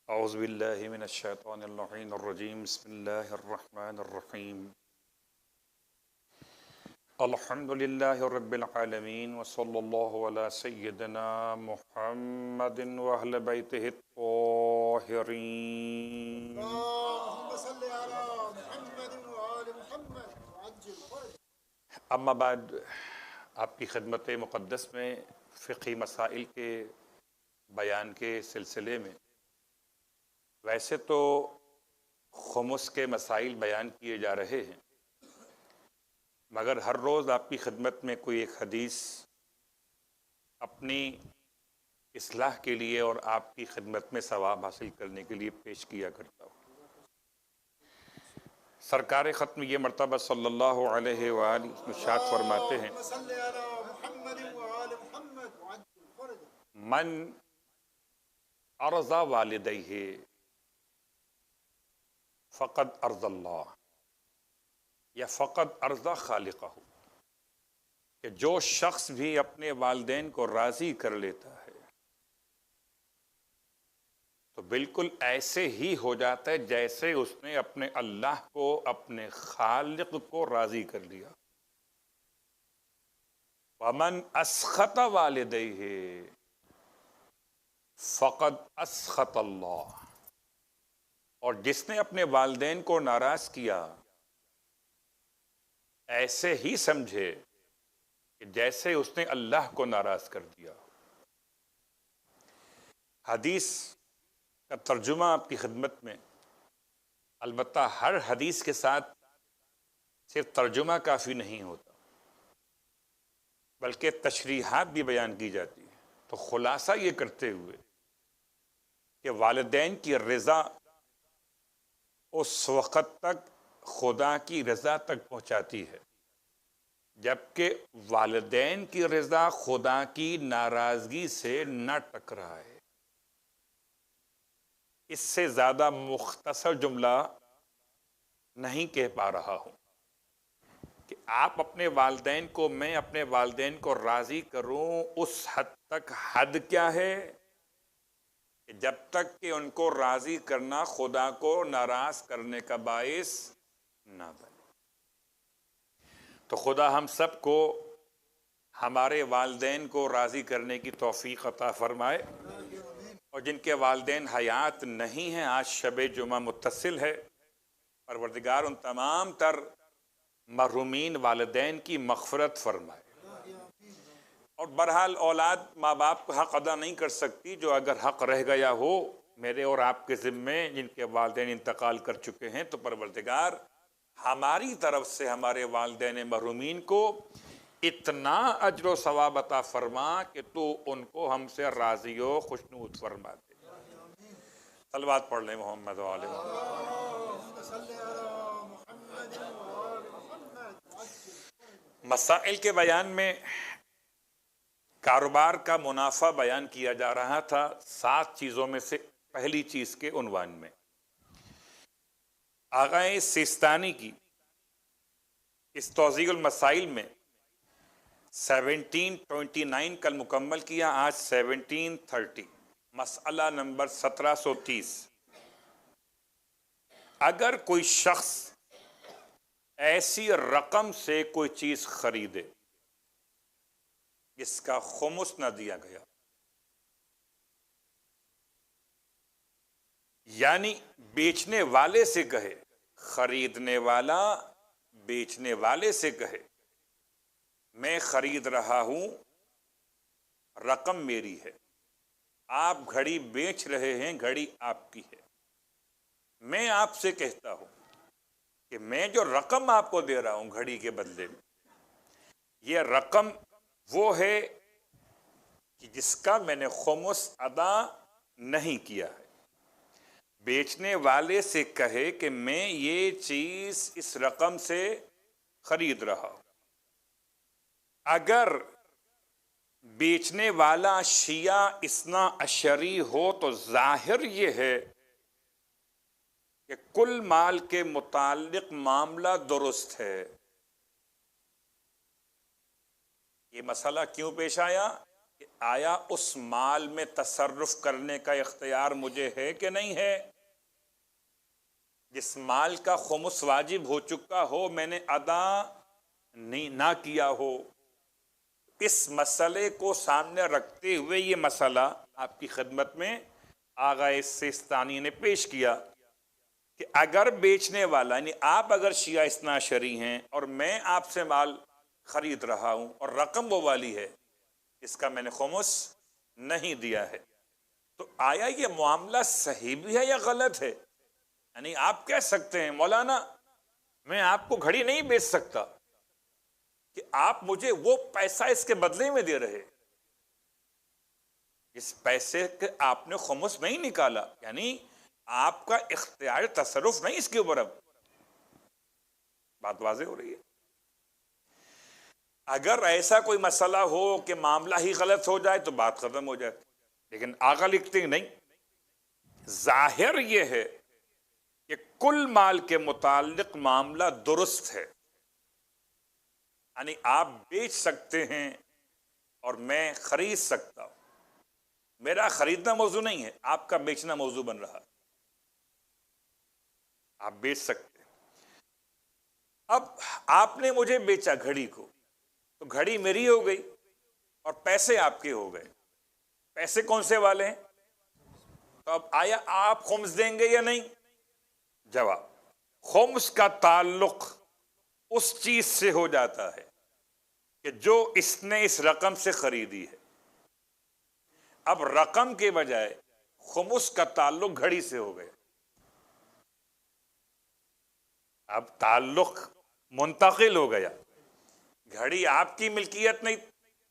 اعوذ باللہ من الشیطان اللعین الرجیم بسم اللہ الرحمن الرحیم الحمد للہ رب العالمین وصلی اللہ علی سیدنا محمد واہل بیتہ الطاہرین۔ اللهم صل على محمد وآل محمد وعجل فرجه۔ اما بعد، آپ کی خدمت مقدس میں فقہی مسائل کے بیان کے سلسلے میں ویسے تو خمس کے مسائل بیان کیے جا رہے ہیں، مگر ہر روز آپ کی خدمت میں کوئی ایک حدیث اپنی اصلاح کے لیے اور آپ کی خدمت میں ثواب حاصل کرنے کے لیے پیش کیا کرتا ہوں۔ سرکار ختم یہ مرتبہ صلی اللہ علیہ وآلہ ارشاد فرماتے ہیں، اللهم صل على محمد وآل محمد وعجل فرجه۔ من ارضى والدیہ فقد ارضى اللہ یا فقد ارضى خالقہ، کہ جو شخص بھی اپنے والدین کو راضی کر لیتا ہے تو بالکل ایسے ہی ہو جاتا ہے جیسے اس نے اپنے اللہ کو، اپنے خالق کو راضی کر لیا۔ وَمَنْ أَسْخَطَ وَالِدَيْهِ فَقَدْ أَسْخَطَ اللَّهِ، اور جس نے اپنے والدین کو ناراض کیا ایسے ہی سمجھے کہ جیسے اس نے اللہ کو ناراض کر دیا۔ حدیث کا ترجمہ آپ کی خدمت میں، البتہ ہر حدیث کے ساتھ صرف ترجمہ کافی نہیں ہوتا بلکہ تشریحات بھی بیان کی جاتی ہے۔ تو خلاصہ یہ کرتے ہوئے کہ والدین کی رضا اس وقت تک خدا کی رضا تک پہنچاتی ہے جبکہ والدین کی رضا خدا کی ناراضگی سے نہ ٹکرائے۔ اس سے زیادہ مختصر جملہ نہیں کہہ پا رہا ہوں کہ آپ اپنے والدین کو، میں اپنے والدین کو راضی کروں، اس حد تک حد کیا ہے کہ جب تک کہ ان کو راضی کرنا خدا کو ناراض کرنے کا باعث نہ بنے۔ تو خدا ہم سب کو ہمارے والدین کو راضی کرنے کی توفیق عطا فرمائے، اور جن کے والدین حیات نہیں ہیں، آج شب جمعہ متصل ہے، پروردگار ان تمام تر محرومین والدین کی مغفرت فرمائے۔ اور بہرحال اولاد ماں باپ کا حق ادا نہیں کر سکتی، جو اگر حق رہ گیا ہو میرے اور آپ کے ذمے جن کے والدین انتقال کر چکے ہیں، تو پروردگار ہماری طرف سے ہمارے والدین محرومین کو اتنا اجر و ثواب عطا فرما کہ تو ان کو ہم سے راضی و خوشنود فرما دے۔ صلوات پڑھ لیں محمد و آل محمد۔ اللهم صل على محمد وآل محمد وعجل فرجه۔ مسائل کے بیان میں کاروبار کا منافع بیان کیا جا رہا تھا 7 چیزوں میں سے پہلی چیز کے عنوان میں۔ آغا سیستانی کی اس توضیح المسائل میں 1729 کل مکمل کیا، آج 1730، مسئلہ نمبر 1730۔ اگر کوئی شخص ایسی رقم سے کوئی چیز خریدے جس کا خمس نہ دیا گیا، یعنی بیچنے والے سے کہے، خریدنے والا بیچنے والے سے کہے میں خرید رہا ہوں، رقم میری ہے، آپ گھڑی بیچ رہے ہیں، گھڑی آپ کی ہے، میں آپ سے کہتا ہوں کہ میں جو رقم آپ کو دے رہا ہوں گھڑی کے بدلے میں، یہ رقم وہ ہے کہ جس کا میں نے خمس ادا نہیں کیا ہے۔ بیچنے والے سے کہے کہ میں یہ چیز اس رقم سے خرید رہا ہوں۔ اگر بیچنے والا شیعہ اثنا عشری ہو تو ظاہر یہ ہے کہ کل مال کے متعلق معاملہ درست ہے۔ یہ مسئلہ کیوں پیش آیا؟ آیا اس مال میں تصرف کرنے کا اختیار مجھے ہے کہ نہیں ہے؟ جس مال کا خمس واجب ہو چکا ہو، میں نے ادا نہ کیا ہو، اس مسئلے کو سامنے رکھتے ہوئے یہ مسئلہ آپ کی خدمت میں آغا سیستانی نے پیش کیا کہ اگر بیچنے والا، یعنی آپ اگر شیعہ اثنا عشری ہیں اور میں آپ سے مال خرید رہا ہوں اور رقم وہ والی ہے اس کا میں نے خمس نہیں دیا ہے، تو آیا یہ معاملہ صحیح بھی ہے یا غلط ہے؟ یعنی آپ کہہ سکتے ہیں مولانا میں آپ کو گھڑی نہیں بیچ سکتا کہ آپ مجھے وہ پیسہ اس کے بدلے میں دے رہے، اس پیسے کے آپ نے خمس نہیں نکالا، یعنی آپ کا اختیار تصرف نہیں اس کے اوپر۔ اب بات واضح ہو رہی ہے؟ اگر ایسا کوئی مسئلہ ہو کہ معاملہ ہی غلط ہو جائے تو بات ختم ہو جائے، لیکن آقا لکھتے ہیں نہیں، ظاہر یہ ہے کہ کل مال کے متعلق معاملہ درست ہے، یعنی آپ بیچ سکتے ہیں اور میں خرید سکتا ہوں، میرا خریدنا موضوع نہیں ہے، آپ کا بیچنا موضوع بن رہا، آپ بیچ سکتے ہیں۔ اب آپ نے مجھے بیچا گھڑی کو، تو گھڑی میری ہو گئی اور پیسے آپ کے ہو گئے، پیسے کون سے والے ہیں؟ تو اب آیا آپ خمس دیں گے یا نہیں؟ جواب، خمس کا تعلق اس چیز سے ہو جاتا ہے کہ جو اس نے اس رقم سے خریدی ہے۔ اب رقم کے بجائے خمس کا تعلق گھڑی سے ہو گیا، اب تعلق منتقل ہو گیا، گھڑی آپ کی ملکیت نہیں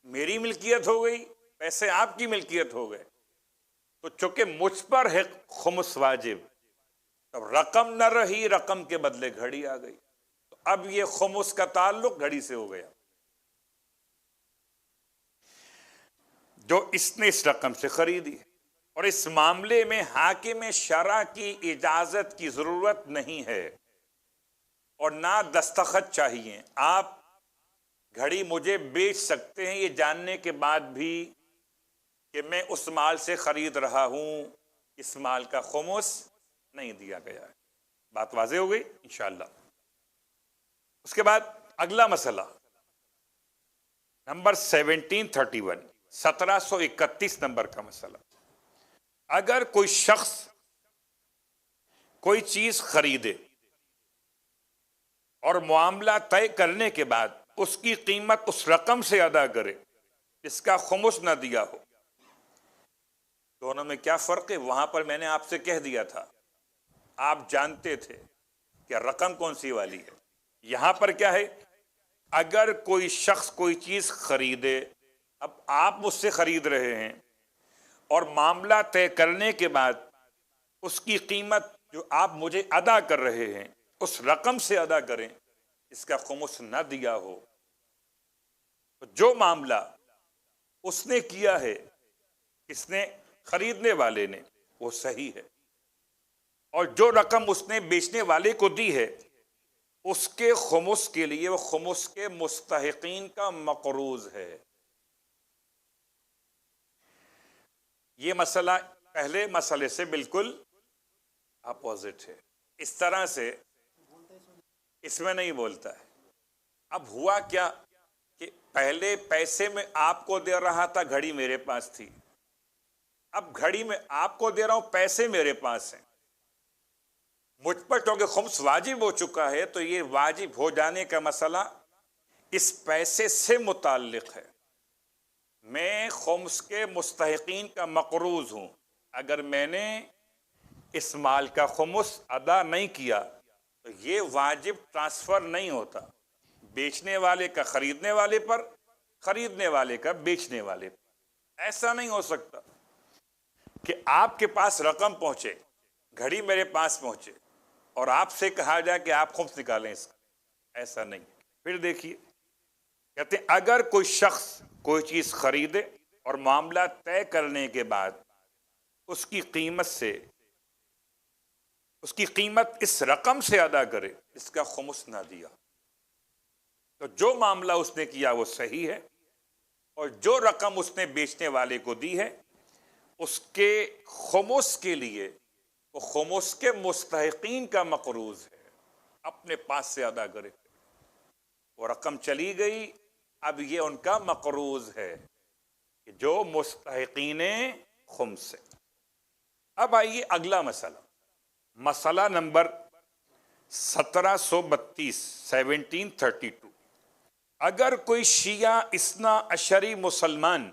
میری ملکیت ہو گئی، پیسے آپ کی ملکیت ہو گئے، تو چونکہ مجھ پر ہے خمس واجب، تب رقم نہ رہی، رقم کے بدلے گھڑی آ گئی، تو اب یہ خمس کا تعلق گھڑی سے ہو گیا، جو اس نے اس رقم سے خریدی ہے، اور اس معاملے میں حاکم شرع کی اجازت کی ضرورت نہیں ہے اور نہ دستخط چاہیے۔ آپ گھڑی مجھے بیچ سکتے ہیں یہ جاننے کے بعد بھی کہ میں اس مال سے خرید رہا ہوں، اس مال کا خمس نہیں دیا گیا ہے۔ بات واضح ہو گئی انشاءاللہ۔ اس کے بعد اگلا مسئلہ نمبر 1731، 1731 نمبر کا مسئلہ، اگر کوئی شخص کوئی چیز خریدے اور معاملہ طے کرنے کے بعد اس کی قیمت اس رقم سے ادا کرے اس کا خمس نہ دیا ہو، دونوں میں کیا فرق ہے؟ وہاں پر میں نے آپ سے کہہ دیا تھا، آپ جانتے تھے کہ رقم کون سی والی ہے۔ یہاں پر کیا ہے؟ اگر کوئی شخص کوئی چیز خریدے، اب آپ مجھ سے خرید رہے ہیں اور معاملہ طے کرنے کے بعد اس کی قیمت جو آپ مجھے ادا کر رہے ہیں اس رقم سے ادا کریں، اس کا خمس نہ دیا ہو، تو جو معاملہ اس نے کیا ہے، اس نے خریدنے والے نے، وہ صحیح ہے، اور جو رقم اس نے بیچنے والے کو دی ہے اس کے خمس کے لیے وہ خمس کے مستحقین کا مقروض ہے۔ یہ مسئلہ پہلے مسئلے سے بالکل اپوزٹ ہے، اس طرح سے اس میں نہیں بولتا ہے۔ اب ہوا کیا کہ پہلے پیسے میں آپ کو دے رہا تھا، گھڑی میرے پاس تھی، اب گھڑی میں آپ کو دے رہا ہوں، پیسے میرے پاس ہیں، مجھ پر چونکہ خمس واجب ہو چکا ہے تو یہ واجب ہو جانے کا مسئلہ اس پیسے سے متعلق ہے، میں خمس کے مستحقین کا مقروض ہوں، اگر میں نے اس مال کا خمس ادا نہیں کیا تو یہ واجب ٹرانسفر نہیں ہوتا، بیچنے والے کا خریدنے والے پر، خریدنے والے کا بیچنے والے پر۔ ایسا نہیں ہو سکتا کہ آپ کے پاس رقم پہنچے، گھڑی میرے پاس پہنچے اور آپ سے کہا جائے کہ آپ خمس نکالیں اس کا، ایسا نہیں۔ پھر دیکھیے کہتے ہیں اگر کوئی شخص کوئی چیز خریدے اور معاملہ طے کرنے کے بعد اس کی قیمت اس رقم سے ادا کرے، اس کا خمس نہ دیا، تو جو معاملہ اس نے کیا وہ صحیح ہے اور جو رقم اس نے بیچنے والے کو دی ہے اس کے خمس کے لیے وہ خمس کے مستحقین کا مقروض ہے، اپنے پاس سے ادا کرے۔ وہ رقم چلی گئی، اب یہ ان کا مقروض ہے کہ جو مستحقین خمس ہے۔ اب آئیے اگلا مسئلہ، مسئلہ نمبر 1732 1732۔ اگر کوئی شیعہ اثنا عشری مسلمان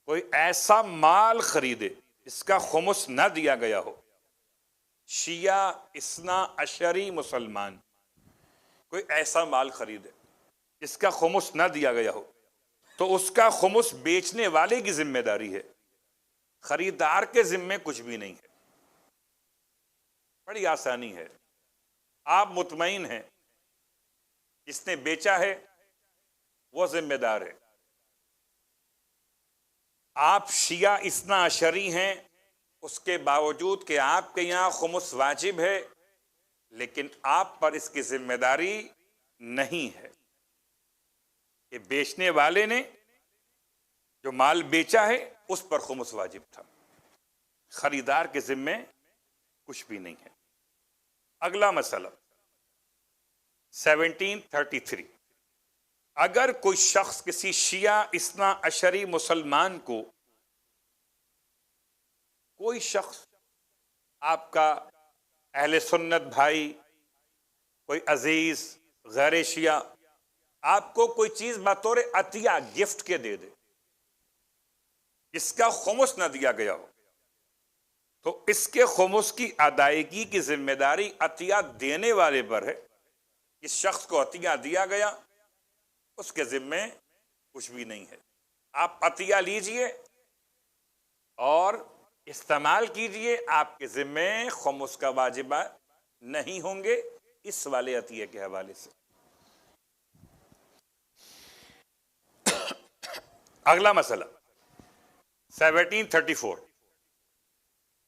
کوئی ایسا مال خریدے جس کا خمس نہ دیا گیا ہو، شیعہ اثنا عشری مسلمان کوئی ایسا مال خریدے جس کا خمس نہ دیا گیا ہو، تو اس کا خمس بیچنے والے کی ذمہ داری ہے، خریدار کے ذمے کچھ بھی نہیں ہے۔ بڑی آسانی ہے، آپ مطمئن ہیں جس نے بیچا ہے وہ ذمہ دار ہے۔ آپ شیعہ اثنا عشری ہیں، اس کے باوجود کہ آپ کے یہاں خمس واجب ہے، لیکن آپ پر اس کی ذمہ داری نہیں ہے کہ بیچنے والے نے جو مال بیچا ہے اس پر خمس واجب تھا، خریدار کے ذمے کچھ بھی نہیں ہے۔ اگلا مسئلہ 1733۔ اگر کوئی شخص کسی شیعہ اثنا عشری مسلمان کو، کوئی شخص آپ کا اہل سنت بھائی، کوئی عزیز غیر شیعہ آپ کو کوئی چیز بطور عطیہ گفٹ کے دے دے جس کا خمس نہ دیا گیا ہو، تو اس کے خمس کی ادائیگی کی ذمہ داری عطیہ دینے والے پر ہے۔ اس شخص کو عطیہ دیا گیا، اس کے ذمے کچھ بھی نہیں ہے۔ آپ عطیہ لیجئے اور استعمال کیجئے، آپ کے ذمے خمس کا واجبہ نہیں ہوں گے اس والے عطیے کے حوالے سے۔ اگلا مسئلہ 1734۔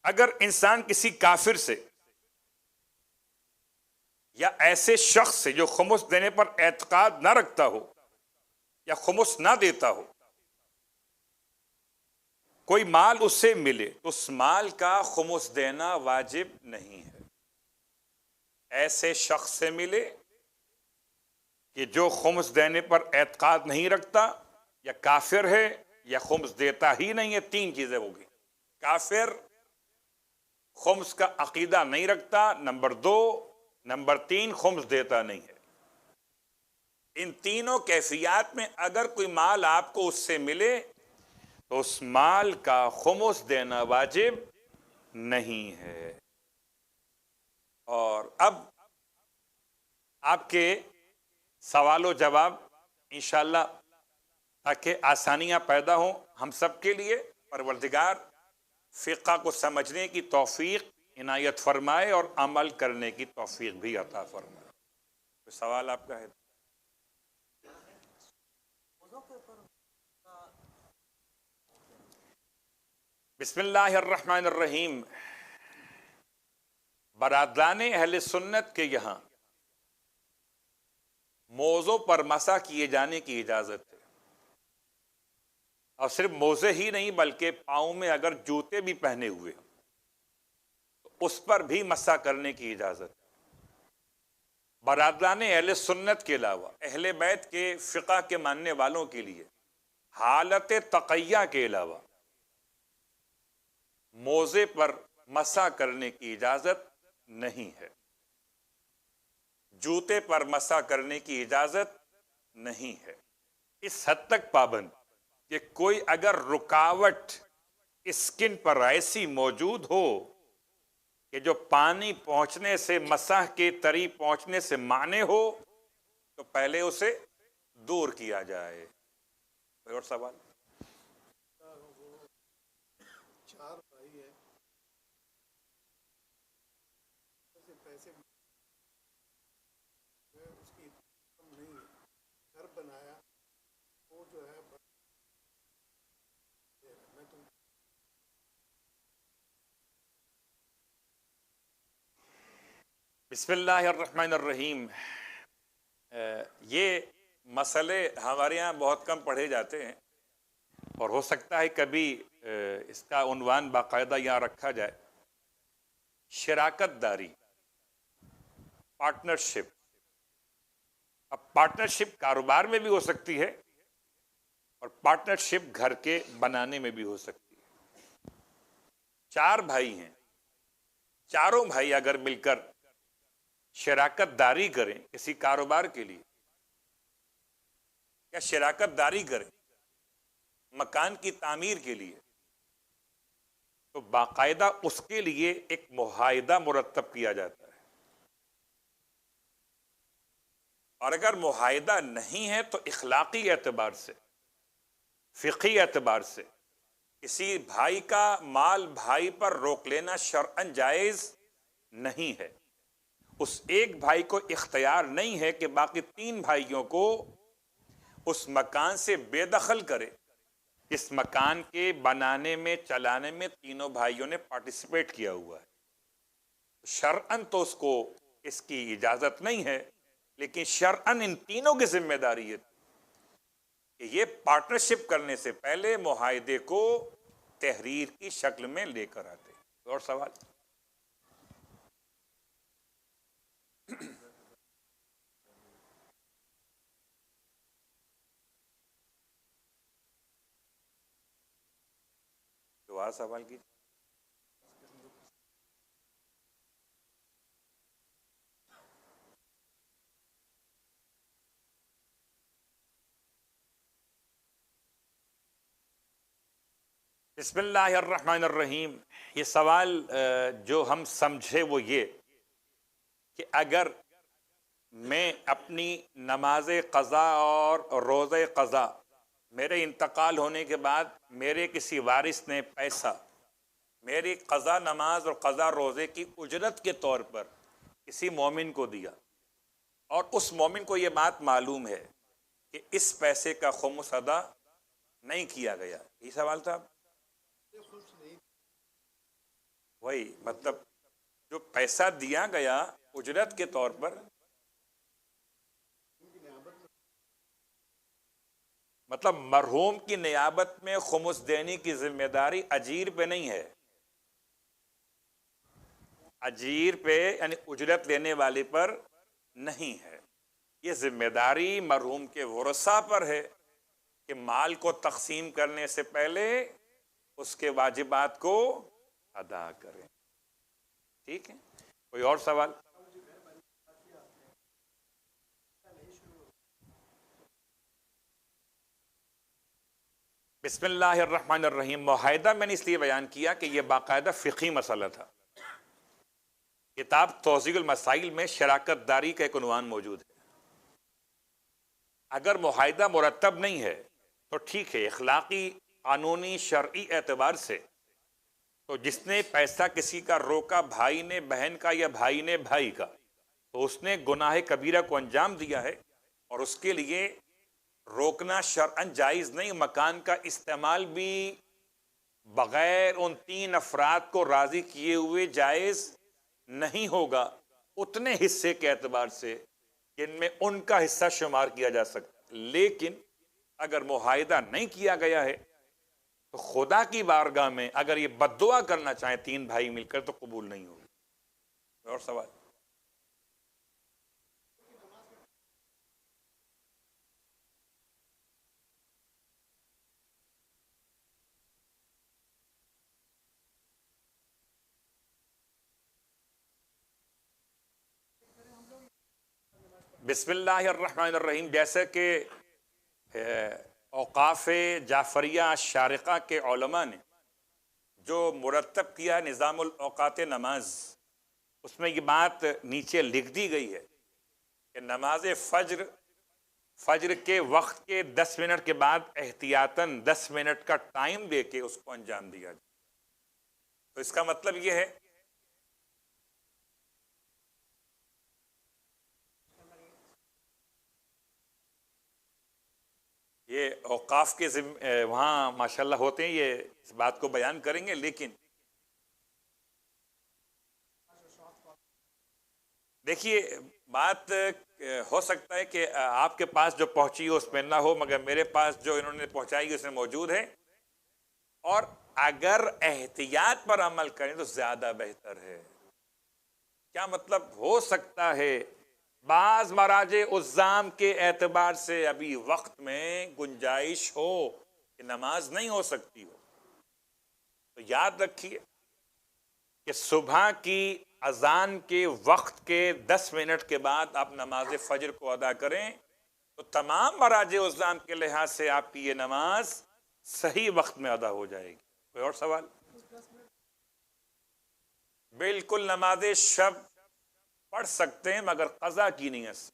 اگر انسان کسی کافر سے یا ایسے شخص سے جو خمس دینے پر اعتقاد نہ رکھتا ہو یا خمس نہ دیتا ہو کوئی مال اس سے ملے تو اس مال کا خمس دینا واجب نہیں ہے۔ ایسے شخص سے ملے کہ جو خمس دینے پر اعتقاد نہیں رکھتا، یا کافر ہے یا خمس دیتا ہی نہیں ہے، تین چیزیں ہوگی۔ کافر، خمس کا عقیدہ نہیں رکھتا، نمبر دو، نمبر تین خمس دیتا نہیں ہے۔ ان تینوں کیفیات میں اگر کوئی مال آپ کو اس سے ملے تو اس مال کا خمس دینا واجب نہیں ہے۔ اور اب آپ کے سوال و جواب انشاءاللہ، تاکہ آسانیاں پیدا ہوں ہم سب کے لیے، پروردگار فقہ کو سمجھنے کی توفیق عنایت فرمائے اور عمل کرنے کی توفیق بھی عطا فرمائے۔ کوئی سوال آپ کا ہے؟ بسم اللہ الرحمن الرحیم۔ برادران اہل سنت کے یہاں موزوں پر مسح کیے جانے کی اجازت ہے، اور صرف موزے ہی نہیں بلکہ پاؤں میں اگر جوتے بھی پہنے ہوئے ہوں تو اس پر بھی مسح کرنے کی اجازت ہے۔ برادران اہل سنت کے علاوہ اہل بیت کے فقہ کے ماننے والوں کے لیے حالت تقیہ کے علاوہ موزے پر مسح کرنے کی اجازت نہیں ہے، جوتے پر مسح کرنے کی اجازت نہیں ہے۔ اس حد تک پابند کہ کوئی اگر رکاوٹ اسکن پر ایسی موجود ہو کہ جو پانی پہنچنے سے، مسح کے طری پہنچنے سے مانع ہو، تو پہلے اسے دور کیا جائے۔ کوئی اور سوال؟ چار بھائی ہے، پیسے اس کی نہیں گھر بنایا، وہ جو ہے میں تم بسم اللہ الرحمن الرحیم۔ یہ مسئلے ہمارے یہاں بہت کم پڑھے جاتے ہیں، اور ہو سکتا ہے کبھی اس کا عنوان باقاعدہ یہاں رکھا جائے، شراکت داری، پارٹنرشپ۔ اب پارٹنرشپ کاروبار میں بھی ہو سکتی ہے، اور پارٹنرشپ گھر کے بنانے میں بھی ہو سکتی ہے۔ 4 بھائی ہیں، چاروں بھائی اگر مل کر شراکت داری کریں کسی کاروبار کے لیے، یا شراکت داری کریں مکان کی تعمیر کے لیے، تو باقاعدہ اس کے لیے ایک معاہدہ مرتب کیا جاتا ہے۔ اور اگر معاہدہ نہیں ہے تو اخلاقی اعتبار سے، فقہی اعتبار سے کسی بھائی کا مال بھائی پر روک لینا شرعاً جائز نہیں ہے۔ اس ایک بھائی کو اختیار نہیں ہے کہ باقی 3 بھائیوں کو اس مکان سے بے دخل کرے۔ اس مکان کے بنانے میں، چلانے میں تینوں بھائیوں نے پارٹیسپیٹ کیا ہوا ہے۔ شرعاً تو اس کو اس کی اجازت نہیں ہے، لیکن شرعاً ان تینوں کی ذمہ داری ہے کہ یہ پارٹنرشپ کرنے سے پہلے معاہدے کو تحریر کی شکل میں لے کر آتے۔ اور سوال؟ دعا سوال کی۔ بسم اللہ الرحمن الرحیم۔ یہ سوال جو ہم سمجھے وہ یہ کہ اگر میں اپنی نماز قضا اور روزہ قضا، میرے انتقال ہونے کے بعد میرے کسی وارث نے پیسہ میری قضا نماز اور قضا روزے کی اجرت کے طور پر کسی مومن کو دیا، اور اس مومن کو یہ بات معلوم ہے کہ اس پیسے کا خمس ادا نہیں کیا گیا، یہ سوال تھا۔ وہی مطلب جو پیسہ دیا گیا اجرت کے طور پر، مطلب مرحوم کی نیابت میں خمس دینے کی ذمہ داری اجیر پہ نہیں ہے۔ اجیر پہ یعنی اجرت لینے والے پر نہیں ہے، یہ ذمہ داری مرحوم کے ورثاء پر ہے کہ مال کو تقسیم کرنے سے پہلے اس کے واجبات کو ادا کریں۔ ٹھیک ہے، کوئی اور سوال؟ بسم اللہ الرحمن الرحیم۔ معاہدہ میں نے اس لیے بیان کیا کہ یہ باقاعدہ فقہی مسئلہ تھا۔ کتاب توضیح المسائل میں شراکت داری کا ایک عنوان موجود ہے۔ اگر معاہدہ مرتب نہیں ہے تو ٹھیک ہے، اخلاقی، قانونی، شرعی اعتبار سے تو جس نے پیسہ کسی کا روکا، بھائی نے بہن کا یا بھائی نے بھائی کا، تو اس نے گناہ کبیرہ کو انجام دیا ہے، اور اس کے لیے روکنا شرعاً جائز نہیں۔ مکان کا استعمال بھی بغیر ان 3 افراد کو راضی کیے ہوئے جائز نہیں ہوگا، اتنے حصے کے اعتبار سے جن میں ان کا حصہ شمار کیا جا سکتا۔ لیکن اگر معاہدہ نہیں کیا گیا ہے تو خدا کی بارگاہ میں اگر یہ بد دعا کرنا چاہیں 3 بھائی مل کر تو قبول نہیں ہوگی۔ اور سوال؟ بسم اللہ الرحمن الرحیم۔ جیسے کہ اوقاف جعفریہ شارقہ کے علماء نے جو مرتب کیا ہے نظام الاوقات نماز، اس میں یہ بات نیچے لکھ دی گئی ہے کہ نماز فجر کے وقت کے 10 منٹ کے بعد احتیاطاً 10 منٹ کا ٹائم دے کے اس کو انجام دیا جائے۔ تو اس کا مطلب یہ ہے یہ اوقاف کے وہاں ماشاءاللہ ہوتے ہیں، یہ اس بات کو بیان کریں گے، لیکن دیکھیے بات کہ ہو سکتا ہے کہ آپ کے پاس جو پہنچی ہو اس میں نہ ہو، مگر میرے پاس جو انہوں نے پہنچائی اس میں موجود ہے، اور اگر احتیاط پر عمل کریں تو زیادہ بہتر ہے۔ کیا مطلب؟ ہو سکتا ہے بعض مراجع الزام کے اعتبار سے ابھی وقت میں گنجائش ہو کہ نماز نہیں ہو سکتی ہو، تو یاد رکھیے کہ صبح کی اذان کے وقت کے 10 منٹ کے بعد آپ نماز فجر کو ادا کریں تو تمام مراجع الزام کے لحاظ سے آپ کی یہ نماز صحیح وقت میں ادا ہو جائے گی۔ کوئی اور سوال؟ بالکل نماز شب پڑھ سکتے ہیں مگر قضا کی نیت سے۔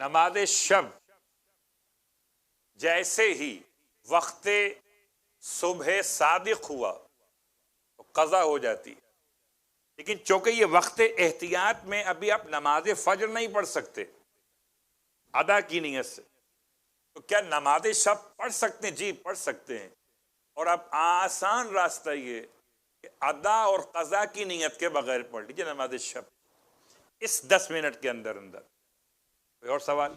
نماز شب جیسے ہی وقت صبح صادق ہوا تو قضا ہو جاتی ہے، لیکن چونکہ یہ وقت احتیاط میں ابھی آپ نماز فجر نہیں پڑھ سکتے ادا کی نیت سے، تو کیا نماز شب پڑھ سکتے ہیں؟ جی پڑھ سکتے ہیں، اور اب آسان راستہ یہ کہ ادا اور قضا کی نیت کے بغیر پڑھ لیجیے نماز شب اس 10 منٹ کے اندر اندر۔ کوئی اور سوال؟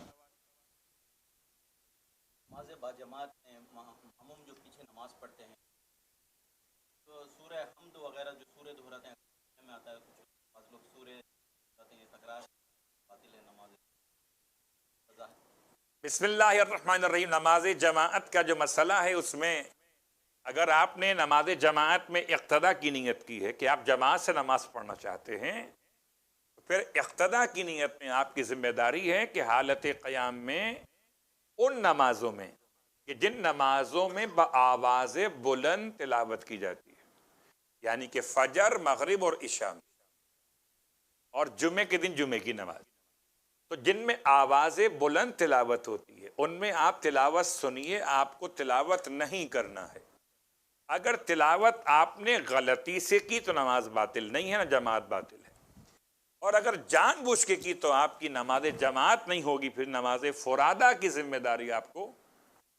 نماز با جماعت میں ہم جو پیچھے نماز پڑھتے ہیں تو سورہ حمد وغیرہ جو سورہ دہراتے ہیں میں آتا ہے، کچھ بعض لوگ سورہ دہراتے ہیں، تکرار باطل ہے نماز قضا ہے۔ بسم اللہ الرحمن الرحیم۔ نماز جماعت کا جو مسئلہ ہے اس میں اگر آپ نے نماز جماعت میں اقتدا کی نیت کی ہے کہ آپ جماعت سے نماز پڑھنا چاہتے ہیں، تو پھر اقتدا کی نیت میں آپ کی ذمہ داری ہے کہ حالت قیام میں ان نمازوں میں کہ جن نمازوں میں بآواز بلند تلاوت کی جاتی ہے، یعنی کہ فجر، مغرب اور عشاء اور جمعے کے دن جمعے کی نماز، تو جن میں آواز بلند تلاوت ہوتی ہے ان میں آپ تلاوت سنیے، آپ کو تلاوت نہیں کرنا ہے۔ اگر تلاوت آپ نے غلطی سے کی تو نماز باطل نہیں ہے، نہ جماعت باطل ہے، اور اگر جان بوجھ کے کی تو آپ کی نماز جماعت نہیں ہوگی، پھر نماز فرادہ کی ذمہ داری آپ کو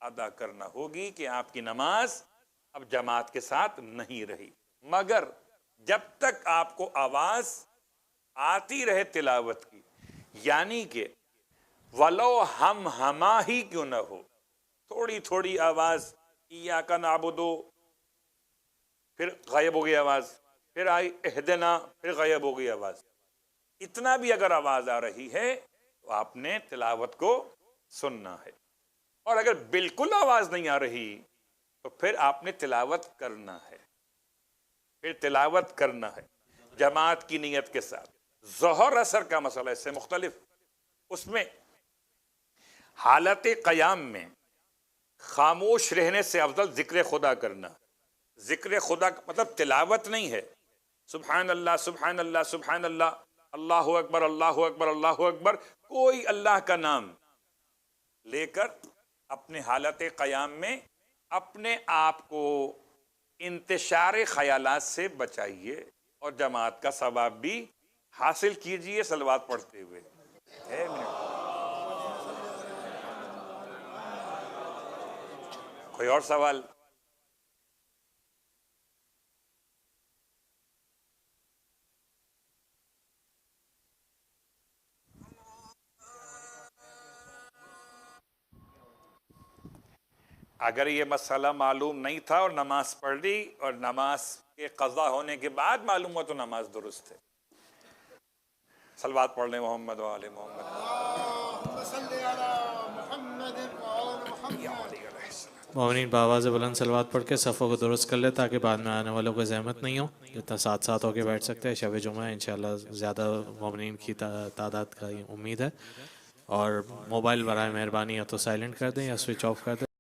ادا کرنا ہوگی کہ آپ کی نماز اب جماعت کے ساتھ نہیں رہی، مگر جب تک آپ کو آواز آتی رہے تلاوت کی، یعنی کہ ولو ہم ہما ہی کیوں نہ ہو، تھوڑی تھوڑی آواز، ایاک نعبدو، پھر غائب ہو گئی آواز، پھر آئی اہدنا، پھر غائب ہو گئی آواز، اتنا بھی اگر آواز آ رہی ہے تو آپ نے تلاوت کو سننا ہے، اور اگر بالکل آواز نہیں آ رہی تو پھر آپ نے تلاوت کرنا ہے، پھر تلاوت کرنا ہے جماعت کی نیت کے ساتھ۔ ظہر اثر کا مسئلہ اس سے مختلف، اس میں حالت قیام میں خاموش رہنے سے افضل ذکر خدا کرنا۔ ذکر خدا کا مطلب تلاوت نہیں ہے، سبحان اللہ سبحان اللہ سبحان اللہ، اللہ اکبر اللہ اکبر اللہ اکبر، کوئی اللہ کا نام لے کر اپنے حالت قیام میں اپنے آپ کو انتشار خیالات سے بچائیے اور جماعت کا ثواب بھی حاصل کیجئے صلوات پڑھتے ہوئے۔ کوئی اور سوال؟ اگر یہ مسئلہ معلوم نہیں تھا اور نماز پڑھ لی اور نماز کے قضا ہونے کے بعد معلوم ہوا تو نماز درست ہے۔ صلوات پڑھ لیں محمد و آل محمد۔ اللهم صل على محمد وآل محمد۔ مومنین بآواز بلند صلوات پڑھ کے صفوں کو درست کر لے تاکہ بعد میں آنے والوں کو زحمت نہیں ہو، جتنا ساتھ ساتھ ہو کے بیٹھ سکتے ہیں۔ شب جمعہ انشاءاللہ زیادہ مومنین کی تعداد کا امید ہے، اور موبائل برائے مہربانی یا تو سائلنٹ کر دیں یا سوئچ آف کر دیں۔